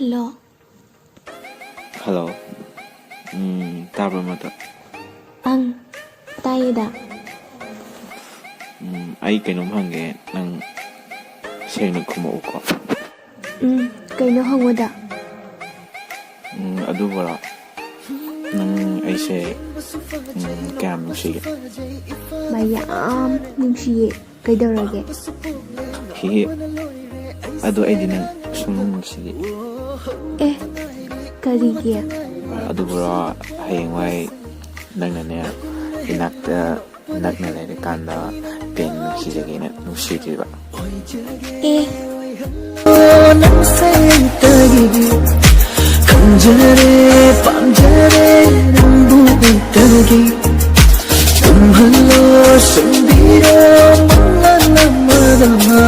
hello hello ꯇꯥꯕ꯭ꯔ ꯃꯗꯨ ꯑꯪ ꯇꯥꯏꯌꯦꯗ ꯑꯩ ꯀꯩꯅꯣꯝ ꯍꯪꯒꯦ ꯅꯪ ꯁꯦꯡꯅ ꯈꯨꯝꯃꯛꯎꯀꯣ ꯀꯩꯅꯣ ꯍꯪꯉꯣꯗ ꯑꯗꯨꯕꯨꯔꯣ ꯅꯪ ꯑꯩꯁꯦ ꯀꯌꯥꯝ ꯅꯨꯡꯁꯤꯒꯦ ꯃꯌꯥꯝ ꯅꯨꯡꯁꯤꯌꯦ ꯀꯩꯗꯧꯔꯒꯦ ꯍꯤ ꯑꯗꯣ ꯑꯩꯗꯤ ꯅꯪ ꯁꯨꯝ ꯅꯨꯡꯁꯤꯌꯦ ꯑꯦ ꯀꯔꯤꯒꯤ ꯑꯗꯨꯕꯨꯔꯣ ꯍꯌꯦꯡꯋꯥꯏ ꯅꯪꯅꯅꯦ ꯏꯅꯥꯛꯇ ꯅꯛꯅ ꯂꯩꯔꯀꯥꯟꯗ ꯄꯦꯟꯅ ꯅꯨꯡꯁꯤꯖꯒꯦꯅ ꯅꯨꯡꯁꯤꯗ꯭ꯔꯤꯕ ꯑꯦ खंजरे पंजरे नंबू तगी तुम्हलो सुंदीरो मंगल मदमा